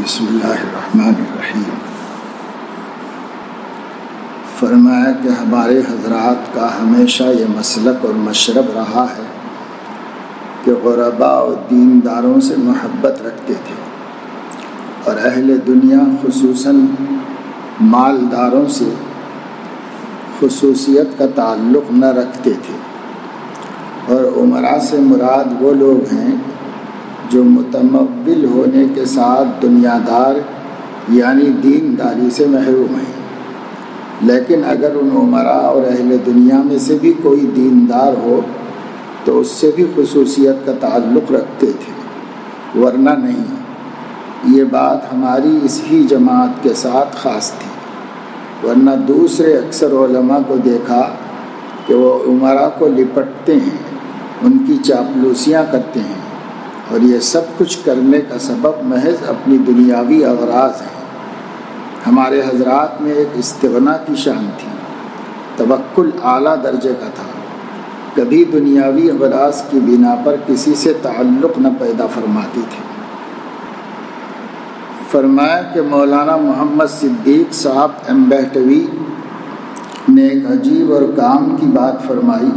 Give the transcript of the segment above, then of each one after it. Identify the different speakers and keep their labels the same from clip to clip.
Speaker 1: بسم اللہ الرحمن الرحیم۔ فرمایا کہ ہمارے حضرات کا ہمیشہ یہ مسلک اور مشرب رہا ہے کہ غرباء و دینداروں سے محبت رکھتے تھے اور اہل دنیا خصوصاً مالداروں سے خصوصیت کا تعلق نہ رکھتے تھے، اور امراء سے مراد وہ لوگ ہیں جو متمول ہونے کے ساتھ دنیا دار یعنی دینداری سے محروم ہیں، لیکن اگر ان امراء اور اہل دنیا میں سے بھی کوئی دیندار ہو تو اس سے بھی خصوصیت کا تعلق رکھتے تھے، ورنہ نہیں۔ یہ بات ہماری اس ہی جماعت کے ساتھ خاص تھی، ورنہ دوسرے اکثر علماء کو دیکھا کہ وہ امراء کو لپٹتے ہیں، ان کی چاپلوسیاں کرتے ہیں، اور یہ سب کچھ کرنے کا سبب محض اپنی دنیاوی اغراض ہیں۔ ہمارے حضرات میں ایک استغنا کی شان تھی، توکل اعلیٰ درجے کا تھا، کبھی دنیاوی اغراض کی بنا پر کسی سے تعلق نہ پیدا فرماتی تھی۔ فرمایا کہ مولانا محمد صدیق صاحب امبہٹوی نے ایک عجیب اور کام کی بات فرمائی،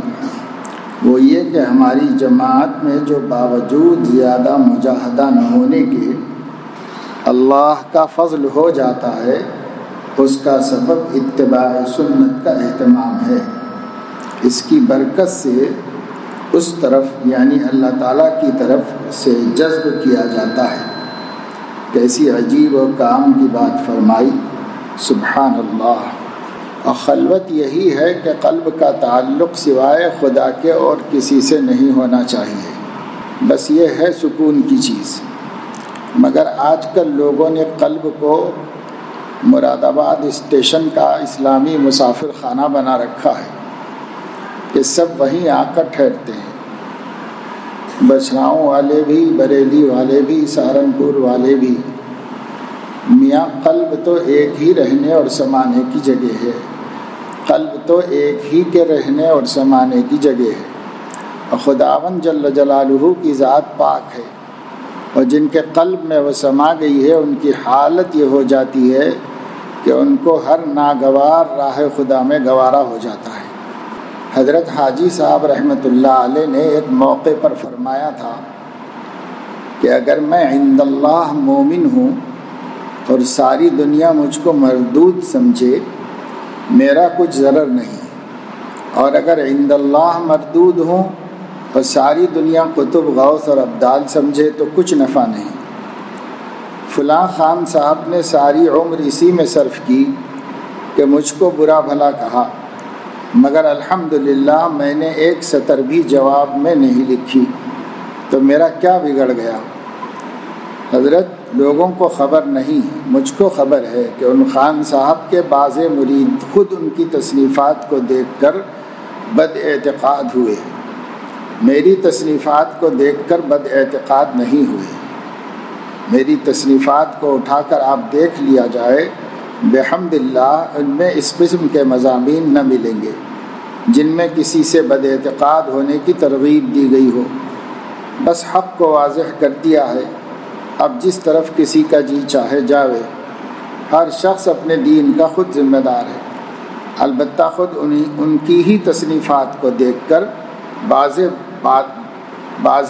Speaker 1: وہ یہ کہ ہماری جماعت میں جو باوجود زیادہ مجاہدہ نہ ہونے کے اللہ کا فضل ہو جاتا ہے، اس کا سبب اتباع سنت کا اہتمام ہے۔ اس کی برکت سے اس طرف یعنی اللہ تعالیٰ کی طرف سے جذب کیا جاتا ہے۔ کیسی عجیب و کام کی بات فرمائی، سبحان اللہ۔ اور خلوت یہی ہے کہ قلب کا تعلق سوائے خدا کے اور کسی سے نہیں ہونا چاہیے، بس یہ ہے سکون کی چیز۔ مگر آج کل لوگوں نے قلب کو مراد آباد اسٹیشن کا اسلامی مسافر خانہ بنا رکھا ہے کہ سب وہیں آ کر ٹھہرتے ہیں، بچھراؤں والے بھی، بریلی والے بھی، سہارنپور والے بھی۔ میاں قلب تو ایک ہی رہنے اور سمانے کی جگہ ہے، قلب تو ایک ہی کے رہنے اور سمانے کی جگہ ہے، اور خداوند جل جلالہ کی ذات پاک ہے، اور جن کے قلب میں وہ سما گئی ہے ان کی حالت یہ ہو جاتی ہے کہ ان کو ہر ناگوار راہ خدا میں گوارا ہو جاتا ہے۔ حضرت حاجی صاحب رحمۃ اللہ علیہ نے ایک موقع پر فرمایا تھا کہ اگر میں عند اللہ مومن ہوں اور ساری دنیا مجھ کو مردود سمجھے، میرا کچھ ضرر نہیں، اور اگر عند اللہ مردود ہوں اور ساری دنیا قطب غوث اور ابدال سمجھے تو کچھ نفع نہیں۔ فلاں خان صاحب نے ساری عمر اسی میں صرف کی کہ مجھ کو برا بھلا کہا، مگر الحمدللہ میں نے ایک سطر بھی جواب میں نہیں لکھی، تو میرا کیا بگڑ گیا؟ حضرت لوگوں کو خبر نہیں، مجھ کو خبر ہے کہ ان خان صاحب کے بعض مرید خود ان کی تصنیفات کو دیکھ کر بد اعتقاد ہوئے، میری تصنیفات کو دیکھ کر بد اعتقاد نہیں ہوئے۔ میری تصنیفات کو اٹھا کر آپ دیکھ لیا جائے، بحمد اللہ ان میں اس قسم کے مضامین نہ ملیں گے جن میں کسی سے بد اعتقاد ہونے کی ترغیب دی گئی ہو۔ بس حق کو واضح کر دیا ہے، اب جس طرف کسی کا جی چاہے جاوے، ہر شخص اپنے دین کا خود ذمہ دار ہے۔ البتہ خود ان کی ہی تصنیفات کو دیکھ کر بعض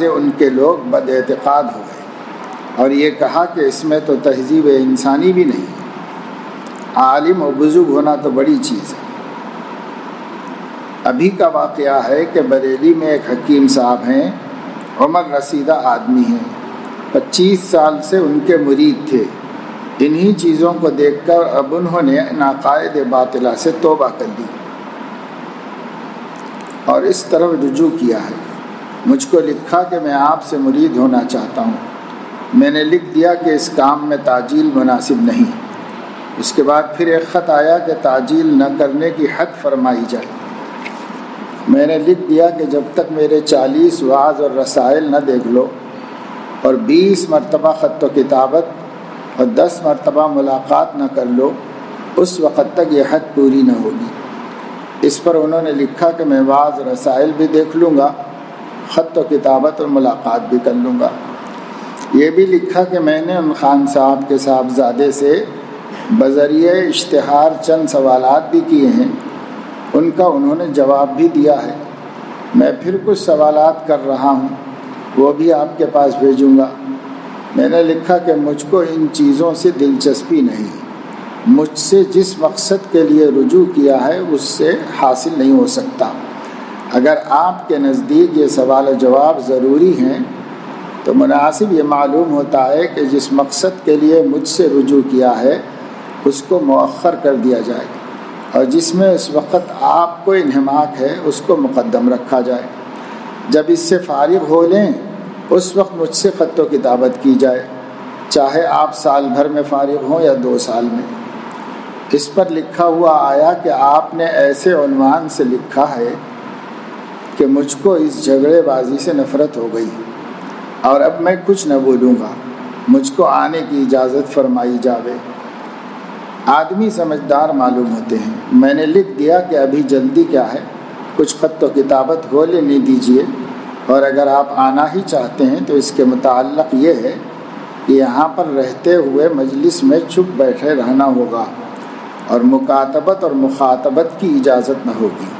Speaker 1: ان کے لوگ بد اعتقاد ہو گئے اور یہ کہا کہ اس میں تو تہذیب انسانی بھی نہیں۔ عالم و بزرگ ہونا تو بڑی چیز ہے۔ ابھی کا واقعہ ہے کہ بریلی میں ایک حکیم صاحب ہیں، عمر رسیدہ آدمی ہیں، 25 سال سے ان کے مرید تھے۔ انہی چیزوں کو دیکھ کر اب انہوں نے عقائد باطلہ سے توبہ کر لی اور اس طرف رجوع کیا ہے۔ مجھ کو لکھا کہ میں آپ سے مرید ہونا چاہتا ہوں۔ میں نے لکھ دیا کہ اس کام میں تعجیل مناسب نہیں۔ اس کے بعد پھر ایک خط آیا کہ تعجیل نہ کرنے کی حد فرمائی جائے۔ میں نے لکھ دیا کہ جب تک میرے 40 وعظ اور رسائل نہ دیکھ لو اور 20 مرتبہ خط و کتابت اور 10 مرتبہ ملاقات نہ کر لو، اس وقت تک یہ حد پوری نہ ہوگی۔ اس پر انہوں نے لکھا کہ میں وعظ رسائل بھی دیکھ لوں گا، خط و کتابت اور ملاقات بھی کر لوں گا، یہ بھی لکھا کہ میں نے ان خان صاحب کے صاحبزادے سے بذریعہ اشتہار چند سوالات بھی کیے ہیں، ان کا انہوں نے جواب بھی دیا ہے۔ میں پھر کچھ سوالات کر رہا ہوں، وہ بھی آپ کے پاس بھیجوں گا۔ میں نے لکھا کہ مجھ کو ان چیزوں سے دلچسپی نہیں، مجھ سے جس مقصد کے لیے رجوع کیا ہے اس سے حاصل نہیں ہو سکتا۔ اگر آپ کے نزدیک یہ سوال و جواب ضروری ہیں تو مناسب یہ معلوم ہوتا ہے کہ جس مقصد کے لیے مجھ سے رجوع کیا ہے اس کو مؤخر کر دیا جائے، اور جس میں اس وقت آپ کو انہماک ہے اس کو مقدم رکھا جائے۔ جب اس سے فارغ ہو لیں اس وقت مجھ سے خط و کتابت کی جائے، چاہے آپ سال بھر میں فارغ ہوں یا 2 سال میں۔ اس پر لکھا ہوا آیا کہ آپ نے ایسے عنوان سے لکھا ہے کہ مجھ کو اس جھگڑے بازی سے نفرت ہو گئی، اور اب میں کچھ نہ بولوں گا، مجھ کو آنے کی اجازت فرمائی جاوے۔ آدمی سمجھدار معلوم ہوتے ہیں۔ میں نے لکھ دیا کہ ابھی جلدی کیا ہے، کچھ خط و کتابت ہو لینے دیجیے، اور اگر آپ آنا ہی چاہتے ہیں تو اس کے متعلق یہ ہے کہ یہاں پر رہتے ہوئے مجلس میں چپ بیٹھے رہنا ہوگا، اور مکاتبت اور مخاطبت کی اجازت نہ ہوگی۔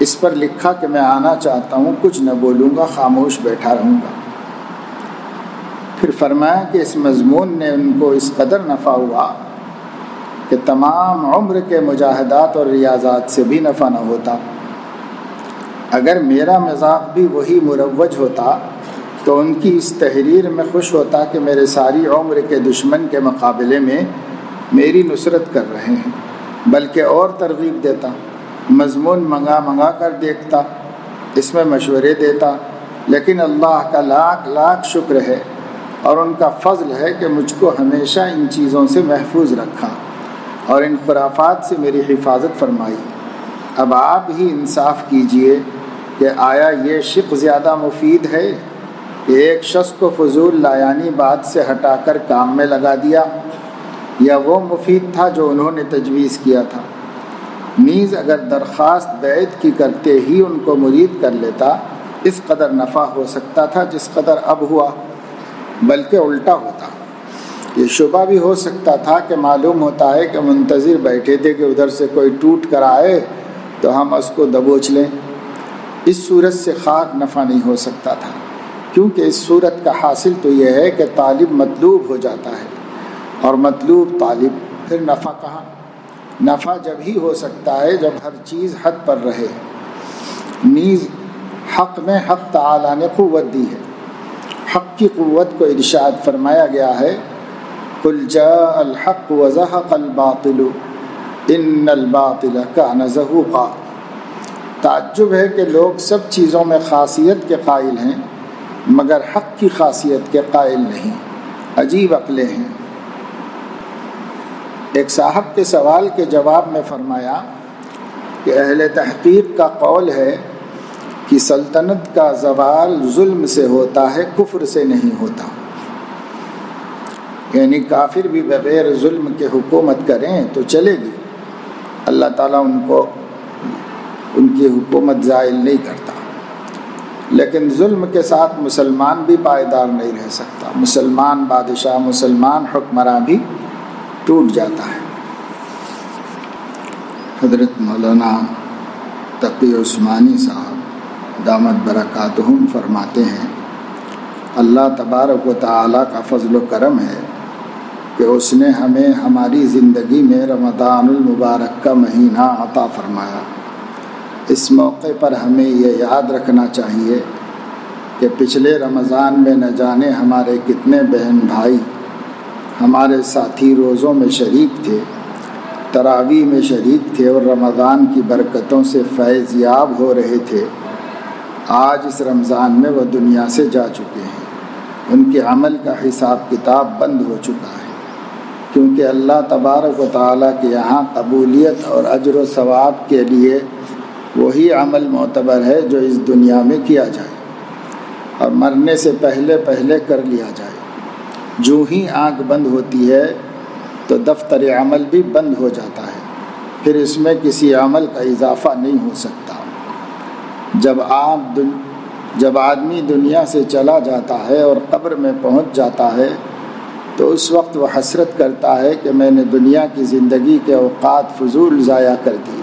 Speaker 1: اس پر لکھا کہ میں آنا چاہتا ہوں، کچھ نہ بولوں گا، خاموش بیٹھا رہوں گا۔ پھر فرمایا کہ اس مضمون نے ان کو اس قدر نفع ہوا کہ تمام عمر کے مجاہدات اور ریاضات سے بھی نفع نہ ہوتا۔ اگر میرا مذاق بھی وہی مروج ہوتا تو ان کی اس تحریر میں خوش ہوتا کہ میرے ساری عمر کے دشمن کے مقابلے میں میری نصرت کر رہے ہیں، بلکہ اور ترغیب دیتا، مضمون منگا کر دیکھتا، اس میں مشورے دیتا۔ لیکن اللہ کا لاکھ لاکھ شکر ہے اور ان کا فضل ہے کہ مجھ کو ہمیشہ ان چیزوں سے محفوظ رکھا اور ان خرافات سے میری حفاظت فرمائی۔ اب آپ ہی انصاف کیجئے کہ آیا یہ شق زیادہ مفید ہے کہ ایک شخص کو فضول لایانی بات سے ہٹا کر کام میں لگا دیا، یا وہ مفید تھا جو انہوں نے تجویز کیا تھا؟ نیز اگر درخواست بیعت کی کرتے ہی ان کو مرید کر لیتا اس قدر نفع ہو سکتا تھا جس قدر اب ہوا، بلکہ الٹا ہوتا۔ یہ شبہ بھی ہو سکتا تھا کہ معلوم ہوتا ہے کہ منتظر بیٹھے تھے کہ ادھر سے کوئی ٹوٹ کر آئے تو ہم اس کو دبوچ لیں۔ اس صورت سے خاک نفع نہیں ہو سکتا تھا، کیونکہ اس صورت کا حاصل تو یہ ہے کہ طالب مطلوب ہو جاتا ہے اور مطلوب طالب، پھر نفع کہاں؟ نفع جب ہی ہو سکتا ہے جب ہر چیز حد پر رہے۔ نیز حق میں حق تعالی نے قوت دی ہے۔ حق کی قوت کو ارشاد فرمایا گیا ہے، قل جاء الحق وزهق الباطل ان الباطل كان زهوقا۔ تعجب ہے کہ لوگ سب چیزوں میں خاصیت کے قائل ہیں مگر حق کی خاصیت کے قائل نہیں۔ عجیب عقلیں ہیں۔ ایک صاحب کے سوال کے جواب میں فرمایا کہ اہل تحقیق کا قول ہے کہ سلطنت کا زوال ظلم سے ہوتا ہے، کفر سے نہیں ہوتا۔ یعنی کافر بھی بغیر ظلم کے حکومت کریں تو چلے گی، اللہ تعالیٰ ان کی حکومت زائل نہیں کرتا، لیکن ظلم کے ساتھ مسلمان بھی پائیدار نہیں رہ سکتا، مسلمان بادشاہ، مسلمان حکمراں بھی ٹوٹ جاتا ہے۔ حضرت مولانا تقی عثمانی صاحب دامت برکاتہم فرماتے ہیں، اللہ تبارک و تعالیٰ کا فضل و کرم ہے کہ اس نے ہمیں ہماری زندگی میں رمضان المبارک کا مہینہ عطا فرمایا۔ اس موقع پر ہمیں یہ یاد رکھنا چاہیے کہ پچھلے رمضان میں نہ جانے ہمارے کتنے بہن بھائی ہمارے ساتھی روزوں میں شریک تھے، تراویح میں شریک تھے اور رمضان کی برکتوں سے فیض یاب ہو رہے تھے۔ آج اس رمضان میں وہ دنیا سے جا چکے ہیں، ان کے عمل کا حساب کتاب بند ہو چکا ہے، کیونکہ اللہ تبارک و تعالیٰ کے یہاں قبولیت اور اجر و ثواب کے لیے وہی عمل معتبر ہے جو اس دنیا میں کیا جائے اور مرنے سے پہلے کر لیا جائے۔ جو ہی آنکھ بند ہوتی ہے تو دفتر عمل بھی بند ہو جاتا ہے، پھر اس میں کسی عمل کا اضافہ نہیں ہو سکتا۔ جب آپ جب آدمی دنیا سے چلا جاتا ہے اور قبر میں پہنچ جاتا ہے تو اس وقت وہ حسرت کرتا ہے کہ میں نے دنیا کی زندگی کے اوقات فضول ضائع کر دی،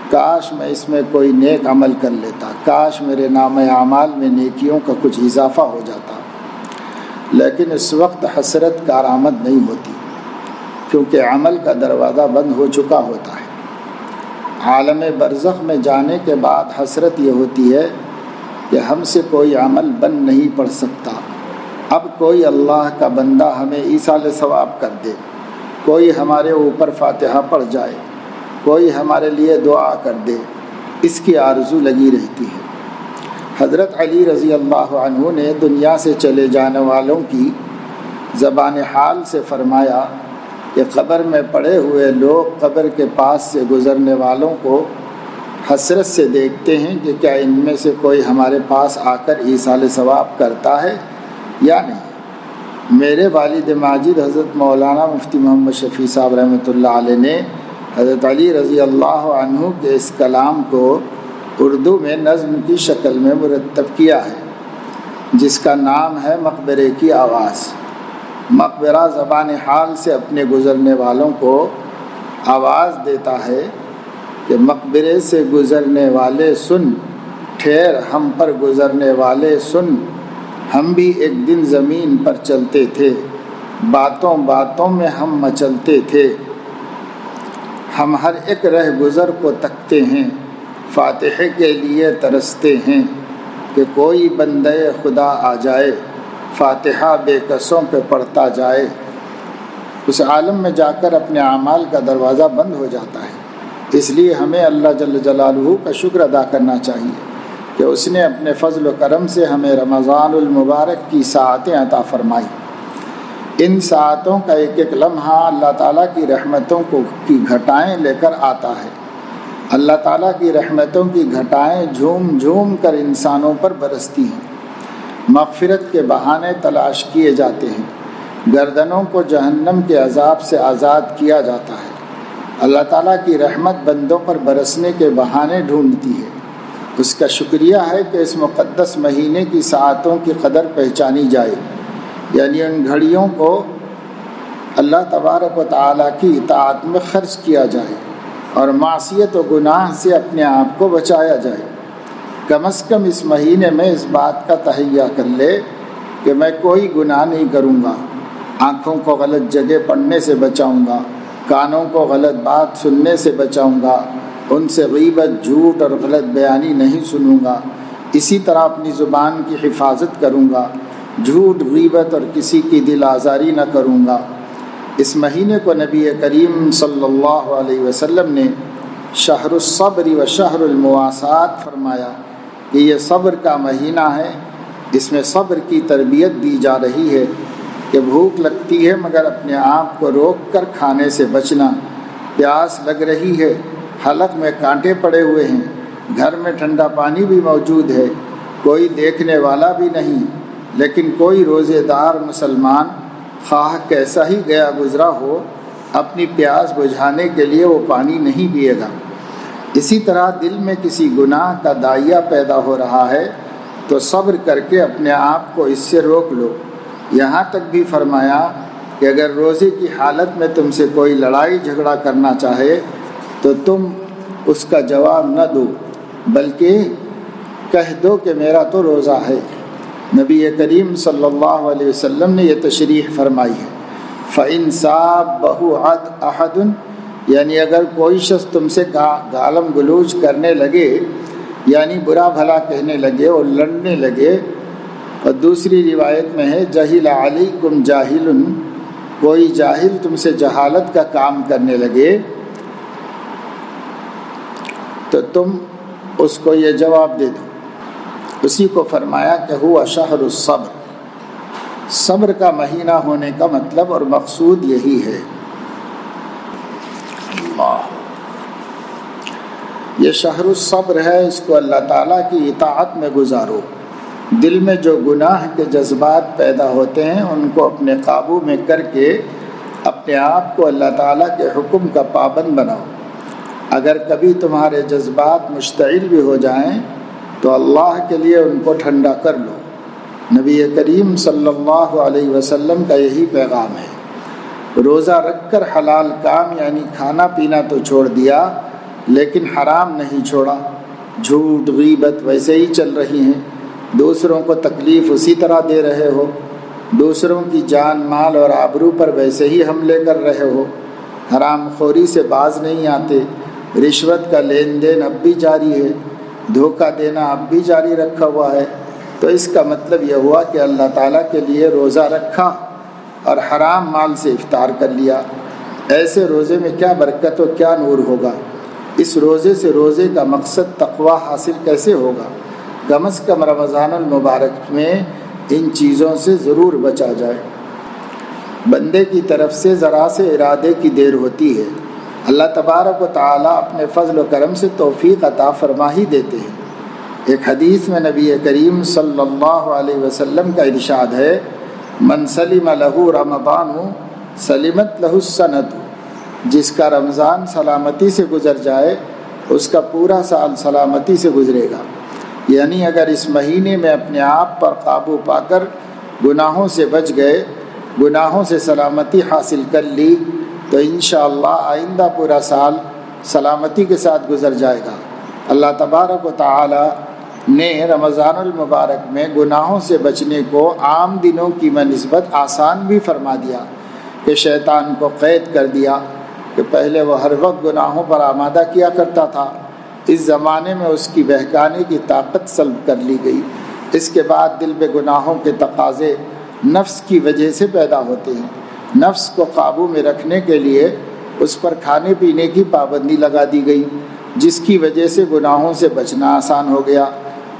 Speaker 1: کاش میں اس میں کوئی نیک عمل کر لیتا، کاش میرے نام اعمال میں نیکیوں کا کچھ اضافہ ہو جاتا۔ لیکن اس وقت حسرت کارآمد نہیں ہوتی، کیونکہ عمل کا دروازہ بند ہو چکا ہوتا ہے۔ عالم برزخ میں جانے کے بعد حسرت یہ ہوتی ہے کہ ہم سے کوئی عمل بن نہیں پڑ سکتا، اب کوئی اللہ کا بندہ ہمیں ایصال ثواب کر دے، کوئی ہمارے اوپر فاتحہ پڑھ جائے، کوئی ہمارے لیے دعا کر دے، اس کی آرزو لگی رہتی ہے۔ حضرت علی رضی اللہ عنہ نے دنیا سے چلے جانے والوں کی زبان حال سے فرمایا کہ قبر میں پڑے ہوئے لوگ قبر کے پاس سے گزرنے والوں کو حسرت سے دیکھتے ہیں کہ کیا ان میں سے کوئی ہمارے پاس آ کر ایصال ثواب کرتا ہے یا نہیں۔ میرے والد ماجد حضرت مولانا مفتی محمد شفیع صاحب رحمۃ اللہ علیہ نے حضرت علی رضی اللہ عنہ کے اس کلام کو اردو میں نظم کی شکل میں مرتب کیا ہے، جس کا نام ہے مقبرے کی آواز۔ مقبرہ زبان حال سے اپنے گزرنے والوں کو آواز دیتا ہے کہ مقبرے سے گزرنے والے سن، ٹھہر ہم پر گزرنے والے سن، ہم بھی ایک دن زمین پر چلتے تھے، باتوں باتوں میں ہم مچلتے تھے، ہم ہر ایک رہ گزر کو تکتے ہیں، فاتحے کے لیے ترستے ہیں کہ کوئی بندے خدا آ جائے، فاتحہ بے کسوں پہ پڑھتا جائے۔ اس عالم میں جا کر اپنے اعمال کا دروازہ بند ہو جاتا ہے، اس لیے ہمیں اللہ جل جلالہ کا شکر ادا کرنا چاہیے کہ اس نے اپنے فضل و کرم سے ہمیں رمضان المبارک کی ساعتیں عطا فرمائی۔ ان ساعتوں کا ایک ایک لمحہ اللہ تعالیٰ کی رحمتوں کی گھٹائیں لے کر آتا ہے۔ اللہ تعالیٰ کی رحمتوں کی گھٹائیں جھوم جھوم کر انسانوں پر برستی ہیں، مغفرت کے بہانے تلاش کیے جاتے ہیں، گردنوں کو جہنم کے عذاب سے آزاد کیا جاتا ہے۔ اللہ تعالیٰ کی رحمت بندوں پر برسنے کے بہانے ڈھونڈتی ہے۔ اس کا شکریہ ہے کہ اس مقدس مہینے کی ساعتوں کی قدر پہچانی جائے، یعنی ان گھڑیوں کو اللہ تبارک و تعالیٰ کی اطاعت میں خرچ کیا جائے اور معصیت و گناہ سے اپنے آپ کو بچایا جائے۔ کم از کم اس مہینے میں اس بات کا تہیہ کر لے کہ میں کوئی گناہ نہیں کروں گا، آنکھوں کو غلط جگہ پڑھنے سے بچاؤں گا، کانوں کو غلط بات سننے سے بچاؤں گا، ان سے غیبت، جھوٹ اور غلط بیانی نہیں سنوں گا، اسی طرح اپنی زبان کی حفاظت کروں گا، جھوٹ، غیبت اور کسی کی دل آزاری نہ کروں گا۔ اس مہینے کو نبی کریم صلی اللہ علیہ وسلم نے شہر الصبر و شہر المواسات فرمایا کہ یہ صبر کا مہینہ ہے، اس میں صبر کی تربیت دی جا رہی ہے کہ بھوک لگتی ہے مگر اپنے آپ کو روک کر کھانے سے بچنا، پیاس لگ رہی ہے، حلق میں کانٹے پڑے ہوئے ہیں، گھر میں ٹھنڈا پانی بھی موجود ہے، کوئی دیکھنے والا بھی نہیں، لیکن کوئی روزے دار مسلمان خواہ کیسا ہی گیا گزرا ہو اپنی پیاس بجھانے کے لیے وہ پانی نہیں پیے گا۔ اسی طرح دل میں کسی گناہ کا داعیہ پیدا ہو رہا ہے تو صبر کر کے اپنے آپ کو اس سے روک لو۔ یہاں تک بھی فرمایا کہ اگر روزے کی حالت میں تم سے کوئی لڑائی جھگڑا کرنا چاہے تو تم اس کا جواب نہ دو، بلکہ کہہ دو کہ میرا تو روزہ ہے۔ نبی کریم صلی اللہ علیہ وسلم نے یہ تشریح فرمائی ہے، فَإِن صَابَهُ أَحَدٌ، یعنی اگر کوئی شخص تم سے گالم گلوچ کرنے لگے، یعنی برا بھلا کہنے لگے اور لڑنے لگے، اور دوسری روایت میں ہے جَهِلَ عَلَيْكُمْ جَاهِلٌ، کوئی جاہل تم سے جہالت کا کام کرنے لگے تو تم اس کو یہ جواب دے دو۔ اسی کو فرمایا کہ ہوا شہر الصبر، صبر کا مہینہ ہونے کا مطلب اور مقصود یہی ہے۔ اللہ، یہ شہر الصبر ہے، اس کو اللہ تعالیٰ کی اطاعت میں گزارو۔ دل میں جو گناہ کے جذبات پیدا ہوتے ہیں ان کو اپنے قابو میں کر کے اپنے آپ کو اللہ تعالیٰ کے حکم کا پابند بناؤ۔ اگر کبھی تمہارے جذبات مشتعل بھی ہو جائیں تو اللہ کے لیے ان کو ٹھنڈا کر لو۔ نبی کریم صلی اللہ علیہ وسلم کا یہی پیغام ہے۔ روزہ رکھ کر حلال کام یعنی کھانا پینا تو چھوڑ دیا، لیکن حرام نہیں چھوڑا۔ جھوٹ غیبت ویسے ہی چل رہی ہیں، دوسروں کو تکلیف اسی طرح دے رہے ہو، دوسروں کی جان مال اور آبرو پر ویسے ہی حملے کر رہے ہو، حرام خوری سے باز نہیں آتے، رشوت کا لین دین اب بھی جاری ہے، دھوکہ دینا اب بھی جاری رکھا ہوا ہے۔ تو اس کا مطلب یہ ہوا کہ اللہ تعالیٰ کے لیے روزہ رکھا اور حرام مال سے افطار کر لیا۔ ایسے روزے میں کیا برکت و کیا نور ہوگا؟ اس روزے سے روزے کا مقصد تقوی حاصل کیسے ہوگا؟ کم از کم رمضان المبارک میں ان چیزوں سے ضرور بچا جائے۔ بندے کی طرف سے ذرا سے ارادے کی دیر ہوتی ہے، اللہ تبارک و تعالیٰ اپنے فضل و کرم سے توفیق عطا فرما ہی دیتے ہیں۔ ایک حدیث میں نبی کریم صلی اللہ علیہ وسلم کا ارشاد ہے، من سلم لہ رمضان سلمت لہ السنۃ، جس کا رمضان سلامتی سے گزر جائے اس کا پورا سال سلامتی سے گزرے گا۔ یعنی اگر اس مہینے میں اپنے آپ پر قابو پا کر گناہوں سے بچ گئے، گناہوں سے سلامتی حاصل کر لی، تو انشاءاللہ آئندہ پورا سال سلامتی کے ساتھ گزر جائے گا۔ اللہ تبارک و تعالی نے رمضان المبارک میں گناہوں سے بچنے کو عام دنوں کی بنسبت آسان بھی فرما دیا کہ شیطان کو قید کر دیا کہ پہلے وہ ہر وقت گناہوں پر آمادہ کیا کرتا تھا، اس زمانے میں اس کی بہکانے کی طاقت سلب کر لی گئی۔ اس کے بعد دل میں گناہوں کے تقاضے نفس کی وجہ سے پیدا ہوتے ہیں، نفس کو قابو میں رکھنے کے لیے اس پر کھانے پینے کی پابندی لگا دی گئی، جس کی وجہ سے گناہوں سے بچنا آسان ہو گیا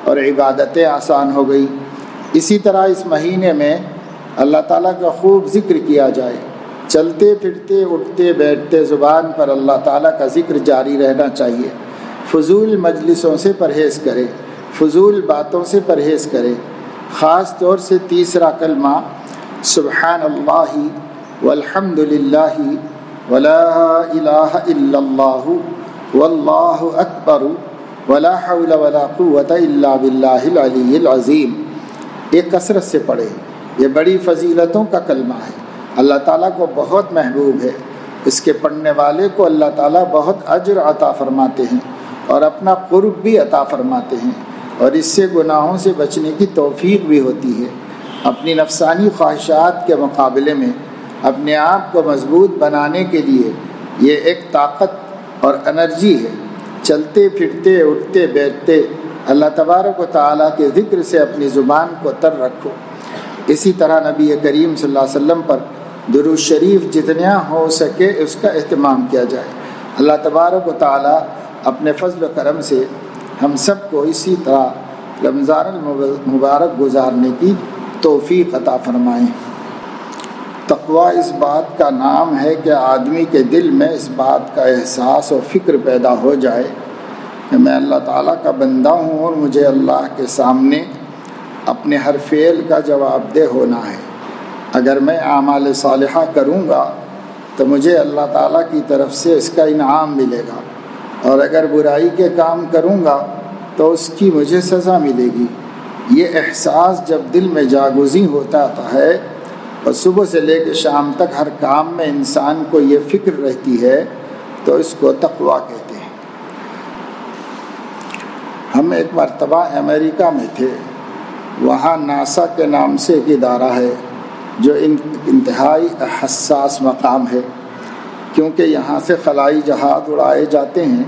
Speaker 1: اور عبادتیں آسان ہو گئی۔ اسی طرح اس مہینے میں اللہ تعالیٰ کا خوب ذکر کیا جائے، چلتے پھرتے اٹھتے بیٹھتے زبان پر اللہ تعالیٰ کا ذکر جاری رہنا چاہیے۔ فضول مجلسوں سے پرہیز کرے، فضول باتوں سے پرہیز کرے، خاص طور سے تیسرا کلمہ سبحان اللہ والحمد للہ ولا الہ الا اللہ واللہ اکبر ولا حول ولا قوت الا باللہ العلی العظیم، یہ کثرت سے پڑھے۔ یہ بڑی فضیلتوں کا کلمہ ہے، اللہ تعالیٰ کو بہت محبوب ہے، اس کے پڑھنے والے کو اللہ تعالیٰ بہت اجر عطا فرماتے ہیں اور اپنا قرب بھی عطا فرماتے ہیں، اور اس سے گناہوں سے بچنے کی توفیق بھی ہوتی ہے۔ اپنی نفسانی خواہشات کے مقابلے میں اپنے آپ کو مضبوط بنانے کے لیے یہ ایک طاقت اور انرجی ہے۔ چلتے پھرتے اٹھتے بیٹھتے اللہ تبارک و تعالیٰ کے ذکر سے اپنی زبان کو تر رکھو۔ اسی طرح نبی کریم صلی اللہ علیہ وسلم پر درود شریف جتنا ہو سکے اس کا اہتمام کیا جائے۔ اللہ تبارک و تعالیٰ اپنے فضل و کرم سے ہم سب کو اسی طرح رمضان المبارک گزارنے کی توفیق عطا فرمائیں۔ تقوی اس بات کا نام ہے کہ آدمی کے دل میں اس بات کا احساس و فکر پیدا ہو جائے کہ میں اللہ تعالیٰ کا بندہ ہوں اور مجھے اللہ کے سامنے اپنے ہر فعل کا جواب دہ ہونا ہے۔ اگر میں اعمال صالحہ کروں گا تو مجھے اللہ تعالیٰ کی طرف سے اس کا انعام ملے گا، اور اگر برائی کے کام کروں گا تو اس کی مجھے سزا ملے گی۔ یہ احساس جب دل میں جاگزیں ہوتا ہے اور صبح سے لے کے شام تک ہر کام میں انسان کو یہ فکر رہتی ہے تو اس کو تقویٰ کہتے ہیں۔ ہم ایک مرتبہ امریکہ میں تھے، وہاں ناسا کے نام سے ایک ادارہ ہے جو انتہائی حساس مقام ہے، کیونکہ یہاں سے خلائی جہاز اڑائے جاتے ہیں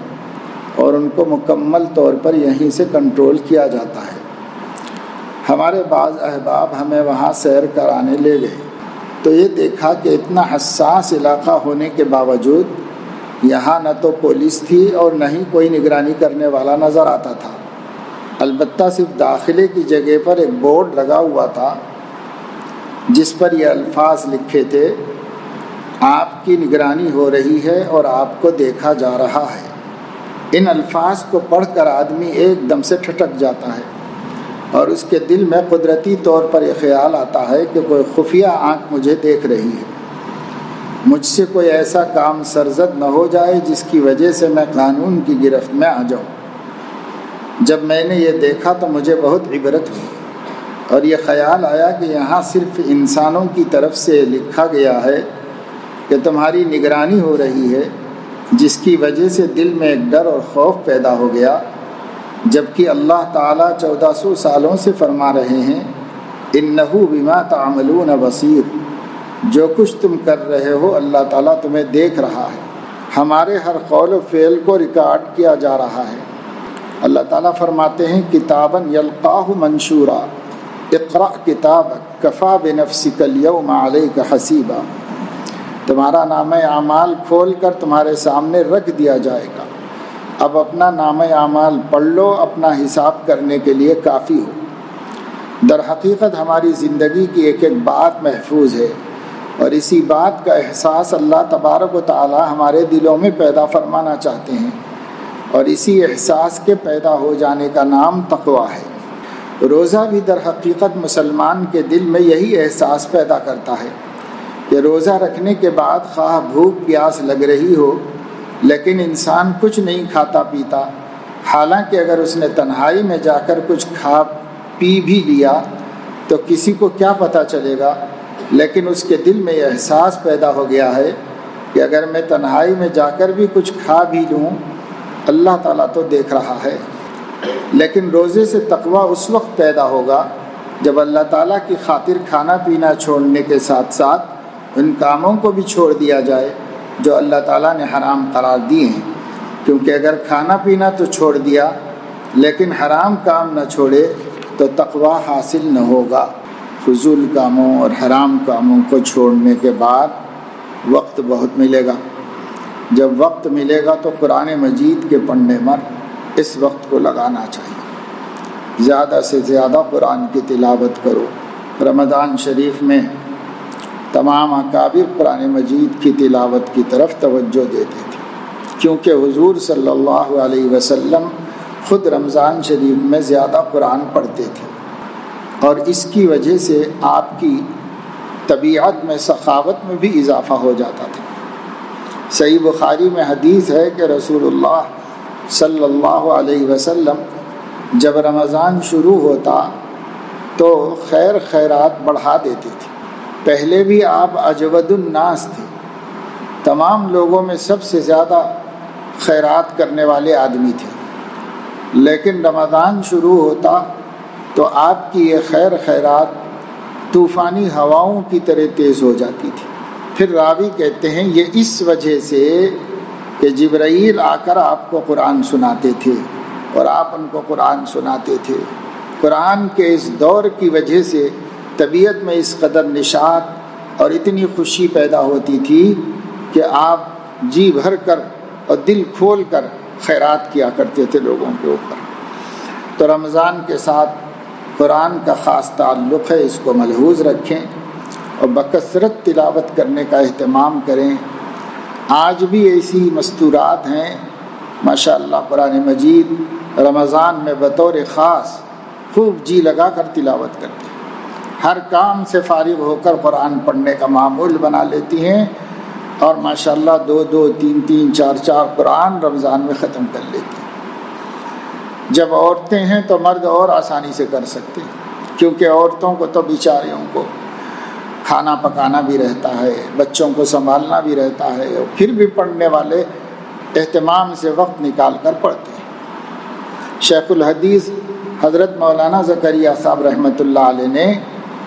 Speaker 1: اور ان کو مکمل طور پر یہیں سے کنٹرول کیا جاتا ہے۔ ہمارے بعض احباب ہمیں وہاں سیر کرانے لے گئے تو یہ دیکھا کہ اتنا حساس علاقہ ہونے کے باوجود یہاں نہ تو پولیس تھی اور نہ ہی کوئی نگرانی کرنے والا نظر آتا تھا۔ البتہ صرف داخلے کی جگہ پر ایک بورڈ لگا ہوا تھا جس پر یہ الفاظ لکھے تھے، آپ کی نگرانی ہو رہی ہے اور آپ کو دیکھا جا رہا ہے۔ ان الفاظ کو پڑھ کر آدمی ایک دم سے ٹھٹک جاتا ہے اور اس کے دل میں قدرتی طور پر یہ خیال آتا ہے کہ کوئی خفیہ آنکھ مجھے دیکھ رہی ہے، مجھ سے کوئی ایسا کام سرزد نہ ہو جائے جس کی وجہ سے میں قانون کی گرفت میں آ جاؤں۔ جب میں نے یہ دیکھا تو مجھے بہت عبرت ہوئی اور یہ خیال آیا کہ یہاں صرف انسانوں کی طرف سے لکھا گیا ہے کہ تمہاری نگرانی ہو رہی ہے، جس کی وجہ سے دل میں ایک ڈر اور خوف پیدا ہو گیا، جبکہ اللہ تعالیٰ 1400 سالوں سے فرما رہے ہیں اِنَّهُ بِمَا تَعْمَلُونَ بَصِيرٌ، جو کچھ تم کر رہے ہو اللہ تعالیٰ تمہیں دیکھ رہا ہے، ہمارے ہر قول و فعل کو ریکارڈ کیا جا رہا ہے۔ اللہ تعالیٰ فرماتے ہیں کتاباً یلقاہ منشورا اقرأ کتابک کفا بنفسک اليوم علیک حسیبا، تمہارا نامہ اعمال کھول کر تمہارے سامنے رکھ دیا جائے گا، اب اپنا نامہ اعمال پڑھ لو، اپنا حساب کرنے کے لیے کافی ہو۔ در حقیقت ہماری زندگی کی ایک ایک بات محفوظ ہے، اور اسی بات کا احساس اللہ تبارک و تعالی ہمارے دلوں میں پیدا فرمانا چاہتے ہیں، اور اسی احساس کے پیدا ہو جانے کا نام تقویٰ ہے۔ روزہ بھی در حقیقت مسلمان کے دل میں یہی احساس پیدا کرتا ہے کہ روزہ رکھنے کے بعد خواہ بھوک پیاس لگ رہی ہو لیکن انسان کچھ نہیں کھاتا پیتا، حالانکہ اگر اس نے تنہائی میں جا کر کچھ کھا پی بھی لیا تو کسی کو کیا پتہ چلے گا، لیکن اس کے دل میں یہ احساس پیدا ہو گیا ہے کہ اگر میں تنہائی میں جا کر بھی کچھ کھا بھی لوں اللہ تعالیٰ تو دیکھ رہا ہے۔ لیکن روزے سے تقویٰ اس وقت پیدا ہوگا جب اللہ تعالیٰ کی خاطر کھانا پینا چھوڑنے کے ساتھ ساتھ ان کاموں کو بھی چھوڑ دیا جائے جو اللہ تعالیٰ نے حرام قرار دیے ہیں، کیونکہ اگر کھانا پینا تو چھوڑ دیا لیکن حرام کام نہ چھوڑے تو تقویٰ حاصل نہ ہوگا۔ فضول کاموں اور حرام کاموں کو چھوڑنے کے بعد وقت بہت ملے گا، جب وقت ملے گا تو قرآن مجید کے پڑھنے پر اس وقت کو لگانا چاہیے، زیادہ سے زیادہ قرآن کی تلاوت کرو۔ رمضان شریف میں تمام اکابر قرآن مجید کی تلاوت کی طرف توجہ دیتے تھے، کیونکہ حضور صلی اللہ علیہ وسلم خود رمضان شریف میں زیادہ قرآن پڑھتے تھے، اور اس کی وجہ سے آپ کی طبیعت میں سخاوت میں بھی اضافہ ہو جاتا تھا۔ صحیح بخاری میں حدیث ہے کہ رسول اللہ صلی اللہ علیہ وسلم جب رمضان شروع ہوتا تو خیر خیرات بڑھا دیتے تھے۔ پہلے بھی آپ اجود الناس تھے، تمام لوگوں میں سب سے زیادہ خیرات کرنے والے آدمی تھے، لیکن رمضان شروع ہوتا تو آپ کی یہ خیر خیرات طوفانی ہواؤں کی طرح تیز ہو جاتی تھی۔ پھر راوی کہتے ہیں یہ اس وجہ سے کہ جبرائیل آ کر آپ کو قرآن سناتے تھے اور آپ ان کو قرآن سناتے تھے۔ قرآن کے اس دور کی وجہ سے طبیعت میں اس قدر نشاط اور اتنی خوشی پیدا ہوتی تھی کہ آپ جی بھر کر اور دل کھول کر خیرات کیا کرتے تھے لوگوں کے اوپر۔ تو رمضان کے ساتھ قرآن کا خاص تعلق ہے، اس کو ملحوظ رکھیں اور بکثرت تلاوت کرنے کا اہتمام کریں۔ آج بھی ایسی مستورات ہیں ماشاءاللہ، قرآن مجید رمضان میں بطور خاص خوب جی لگا کر تلاوت کرتے ہیں، ہر کام سے فارغ ہو کر قرآن پڑھنے کا معمول بنا لیتی ہیں، اور ماشاءاللہ 2 3 4 قرآن رمضان میں ختم کر لیتی ہیں۔ جب عورتیں ہیں تو مرد اور آسانی سے کر سکتے ہیں، کیونکہ عورتوں کو تو بیچاریوں کو کھانا پکانا بھی رہتا ہے، بچوں کو سنبھالنا بھی رہتا ہے، اور پھر بھی پڑھنے والے اہتمام سے وقت نکال کر پڑھتے ہیں۔ شیخ الحدیث حضرت مولانا زکریا صاحب رحمۃ اللہ علیہ نے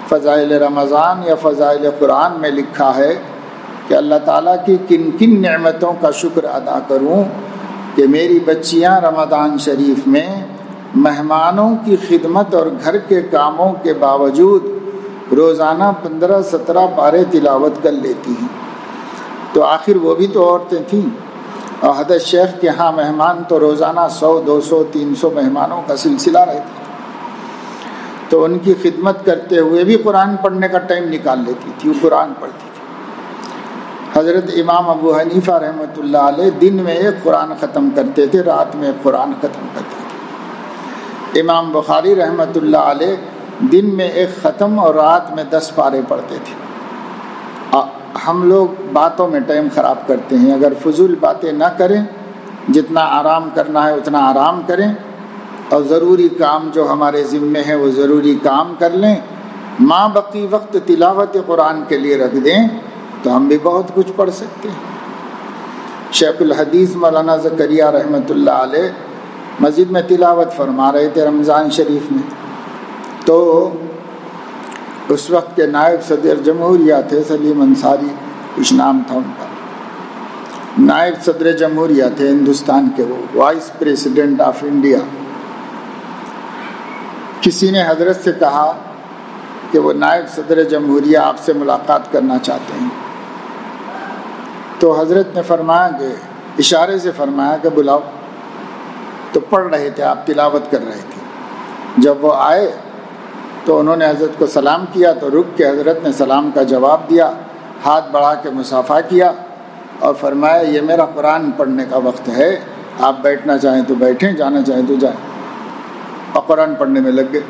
Speaker 1: فضائل رمضان یا فضائل قرآن میں لکھا ہے کہ اللہ تعالیٰ کی کن کن نعمتوں کا شکر ادا کروں کہ میری بچیاں رمضان شریف میں مہمانوں کی خدمت اور گھر کے کاموں کے باوجود روزانہ 15-17 پارے تلاوت کر لیتی ہیں۔ تو آخر وہ بھی تو عورتیں تھیں، اور حضرت شیخ کے ہاں مہمان تو روزانہ 100 200 300 مہمانوں کا سلسلہ رہتا تھا، تو ان کی خدمت کرتے ہوئے بھی قرآن پڑھنے کا ٹائم نکال لیتی تھی، وہ قرآن پڑھتی تھی۔ حضرت امام ابو حنیفہ رحمۃ اللہ علیہ دن میں ایک قرآن ختم کرتے تھے، رات میں ایک قرآن ختم کرتے تھے۔ امام بخاری رحمۃ اللہ علیہ دن میں ایک ختم اور رات میں 10 پارے پڑھتے تھے۔ ہم لوگ باتوں میں ٹائم خراب کرتے ہیں، اگر فضول باتیں نہ کریں، جتنا آرام کرنا ہے اتنا آرام کریں، اور ضروری کام جو ہمارے ذمے ہیں وہ ضروری کام کر لیں، ماں بقی وقت تلاوت قرآن کے لیے رکھ دیں تو ہم بھی بہت کچھ پڑھ سکتے ہیں۔ شیخ الحدیث مولانا زکریا رحمۃ اللہ علیہ مسجد میں تلاوت فرما رہے تھے رمضان شریف میں، تو اس وقت کے نائب صدر جمہوریہ تھے سلیم انصاری، کچھ نام تھا ان کا، نائب صدر جمہوریہ تھے ہندوستان کے، وہ وائس پریزیڈنٹ آف انڈیا۔ کسی نے حضرت سے کہا کہ وہ نائب صدر جمہوریہ آپ سے ملاقات کرنا چاہتے ہیں، تو حضرت نے فرمایا کہ اشارے سے فرمایا کہ بلاؤ۔ تو پڑھ رہے تھے آپ، تلاوت کر رہے تھے۔ جب وہ آئے تو انہوں نے حضرت کو سلام کیا تو رک کے حضرت نے سلام کا جواب دیا، ہاتھ بڑھا کے مصافحہ کیا اور فرمایا یہ میرا قرآن پڑھنے کا وقت ہے، آپ بیٹھنا چاہیں تو بیٹھیں، جانا چاہیں تو جائیں، اور قرآن پڑھنے میں لگ گئے۔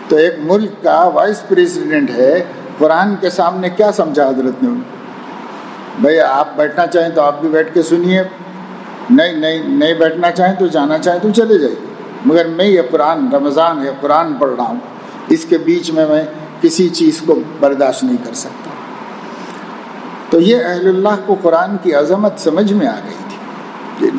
Speaker 1: تو ایک ملک کا وائس پریزیڈنٹ ہے، قرآن کے سامنے کیا سمجھا حضرت نے ان کو؟ بھئی آپ بیٹھنا چاہیں تو آپ بھی بیٹھ کے سنیے، نہیں بیٹھنا چاہیں تو جانا چاہیں تو چلے جائیے، مگر میں یہ قرآن، رمضان ہے، قرآن پڑھ رہا ہوں، اس کے بیچ میں کسی چیز کو برداشت نہیں کر سکتا۔ تو یہ اہل اللہ کو قرآن کی عظمت سمجھ میں آ گئی تھی۔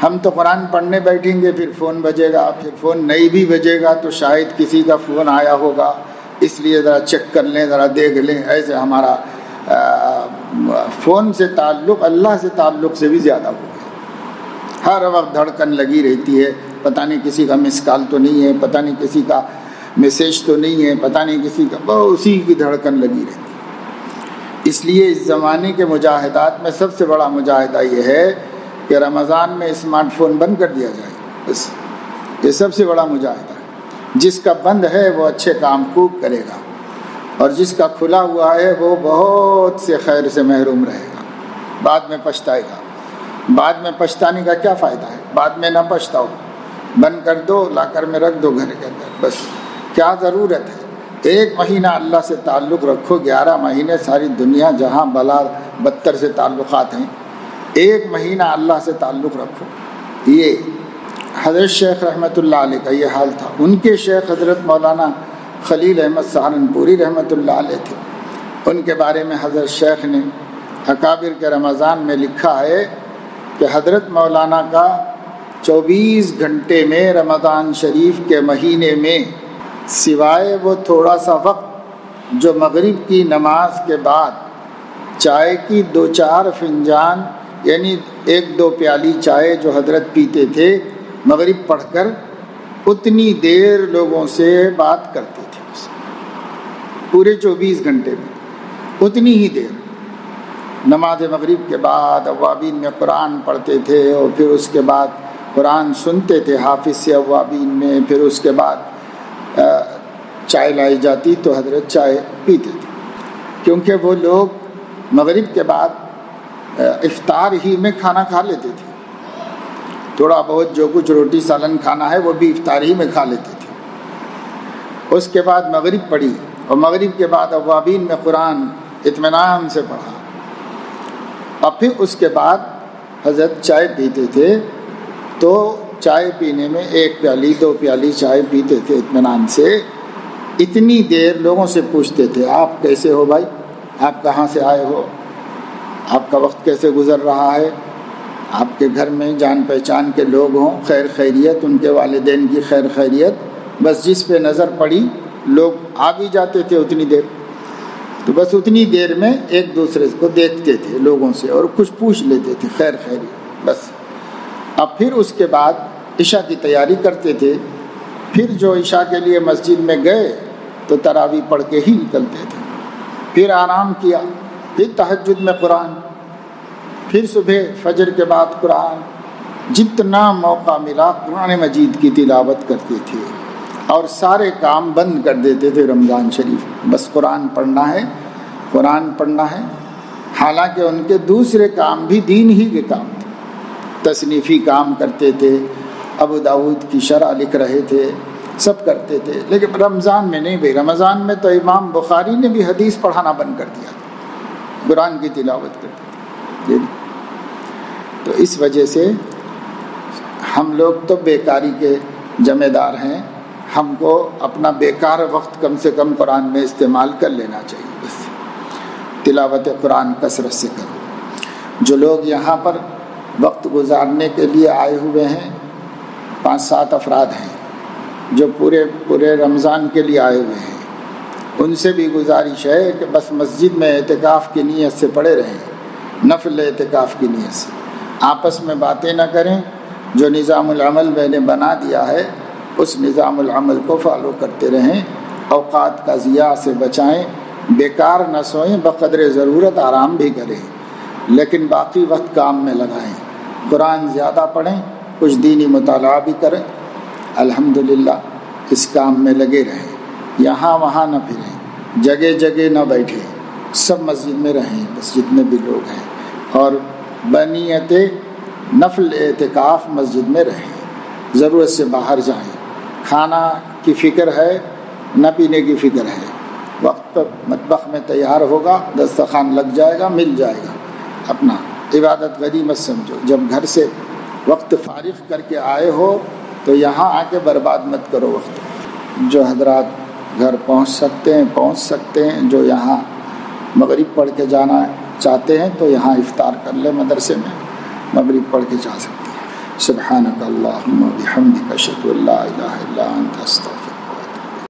Speaker 1: ہم تو قرآن پڑھنے بیٹھیں گے، پھر فون بجے گا، پھر فون نہیں بھی بجے گا تو شاید کسی کا فون آیا ہوگا، اس لیے ذرا چیک کر لیں، ذرا دیکھ لیں۔ ایسے ہمارا فون سے تعلق اللہ سے تعلق سے بھی زیادہ ہو گیا۔ ہر وقت دھڑکن لگی رہتی ہے، پتہ نہیں کسی کا مس کال تو نہیں ہے، پتہ نہیں کسی کا میسیج تو نہیں ہے، پتہ نہیں کسی کا، اسی کی دھڑکن لگی رہتی ہے۔ اس لیے اس زمانے کے مجاہدات میں سب سے بڑا مجاہدہ یہ ہے کہ رمضان میں اسمارٹ فون بند کر دیا جائے، بس یہ سب سے بڑا مجاہدہ ہے۔ جس کا بند ہے وہ اچھے کام خوب کرے گا، اور جس کا کھلا ہوا ہے وہ بہت سے خیر سے محروم رہے گا، بعد میں پچھتائے گا۔ بعد میں پچھتانے کا کیا فائدہ ہے؟ بعد میں نہ پچھتاؤ، بند کر دو، لا کر میں رکھ دو گھر کے اندر، بس کیا ضرورت ہے؟ 1 مہینہ اللہ سے تعلق رکھو، 11 مہینے ساری دنیا جہاں بلا بدتر سے تعلقات ہیں، 1 مہینہ اللہ سے تعلق رکھو۔ یہ حضرت شیخ رحمۃ اللہ علیہ کا یہ حال تھا۔ ان کے شیخ حضرت مولانا خلیل احمد سہارنپوری رحمۃ اللہ علیہ تھے۔ ان کے بارے میں حضرت شیخ نے اکابر کے رمضان میں لکھا ہے کہ حضرت مولانا کا 24 گھنٹے میں رمضان شریف کے مہینے میں سوائے وہ تھوڑا سا وقت جو مغرب کی نماز کے بعد چائے کی 2-4 فنجان یعنی 1-2 پیالی چائے جو حضرت پیتے تھے مغرب پڑھ کر، اتنی دیر لوگوں سے بات کرتے تھے، پورے 24 گھنٹے میں اتنی ہی دیر۔ نماز مغرب کے بعد اوابین میں قرآن پڑھتے تھے، اور پھر اس کے بعد قرآن سنتے تھے حافظ سے اوابین میں، پھر اس کے بعد چائے لائی جاتی تو حضرت چائے پیتے تھے، کیونکہ وہ لوگ مغرب کے بعد افطار ہی میں کھانا کھا لیتے تھے، تھوڑا بہت جو کچھ روٹی سالن کھانا ہے وہ بھی افطار ہی میں کھا لیتے تھے۔ اس کے بعد مغرب پڑھی، اور مغرب کے بعد اوابین میں قرآن اطمینان سے پڑھا، اور پھر اس کے بعد حضرت چائے پیتے تھے۔ تو چائے پینے میں 1 پیالی 2 پیالی چائے پیتے تھے اطمینان سے۔ اتنی دیر لوگوں سے پوچھتے تھے، آپ کیسے ہو بھائی، آپ کہاں سے آئے ہو، آپ کا وقت کیسے گزر رہا ہے، آپ کے گھر میں جان پہچان کے لوگ ہوں، خیر خیریت، ان کے والدین کی خیر خیریت، بس جس پہ نظر پڑی لوگ آ بھی جاتے تھے اتنی دیر، تو بس اتنی دیر میں ایک دوسرے کو دیکھتے تھے لوگوں سے اور کچھ پوچھ لیتے تھے خیر خیریت بس۔ اب پھر اس کے بعد عشاء کی تیاری کرتے تھے، پھر جو عشاء کے لیے مسجد میں گئے تو تراویح پڑھ کے ہی نکلتے تھے، پھر آرام کیا، پھر تہجد میں قرآن، پھر صبح فجر کے بعد قرآن، جتنا موقع ملا قرآن مجید کی تلاوت کرتے تھے، اور سارے کام بند کر دیتے تھے رمضان شریف، بس قرآن پڑھنا ہے، قرآن پڑھنا ہے۔ حالانکہ ان کے دوسرے کام بھی دین ہی کے کام تھے، تصنیفی کام کرتے تھے، ابو داؤد کی شرح لکھ رہے تھے، سب کرتے تھے، لیکن رمضان میں نہیں بھائی، رمضان میں تو امام بخاری نے بھی حدیث پڑھانا بند کر دیا تھا، قرآن کی تلاوت کرتے تھے۔ تو اس وجہ سے ہم لوگ تو بیکاری کے ذمہ دار ہیں، ہم کو اپنا بیکار وقت کم سے کم قرآن میں استعمال کر لینا چاہیے۔ بس تلاوت قرآن کثرت سے کرو۔ جو لوگ یہاں پر وقت گزارنے کے لیے آئے ہوئے ہیں 5-7 افراد ہیں جو پورے رمضان کے لیے آئے ہوئے ہیں، ان سے بھی گزارش ہے کہ بس مسجد میں اعتکاف کی نیت سے پڑے رہیں، نفل اعتکاف کی نیت سے، آپس میں باتیں نہ کریں۔ جو نظام العمل میں نے بنا دیا ہے اس نظام العمل کو فالو کرتے رہیں، اوقات کا ضیاع سے بچائیں، بیکار نہ سوئیں، بقدر ضرورت آرام بھی کریں، لیکن باقی وقت کام میں لگائیں، قرآن زیادہ پڑھیں، کچھ دینی مطالعہ بھی کریں۔ الحمدللہ اس کام میں لگے رہیں، یہاں وہاں نہ پھریں، جگہ جگہ نہ بیٹھیں، سب مسجد میں رہیں، بس جتنے بھی لوگ ہیں، اور بنیت نفل اعتکاف مسجد میں رہیں، ضرورت سے باہر جائیں۔ کھانا کی فکر ہے، نہ پینے کی فکر ہے، وقت پر مطبخ میں تیار ہوگا، دسترخوان لگ جائے گا، مل جائے گا، اپنا عبادت غنیمت سمجھو۔ جب گھر سے وقت فارغ کر کے آئے ہو تو یہاں آ کے برباد مت کرو وقت۔ جو حضرات گھر پہنچ سکتے ہیں، جو یہاں مغرب پڑھ کے جانا چاہتے ہیں تو یہاں افطار کر لیں، مدرسے میں مغرب پڑھ کے جا سکتے ہیں۔ سبحانک اللہم و بحمدک اشہد ان لا الہ الا انت استغفرک۔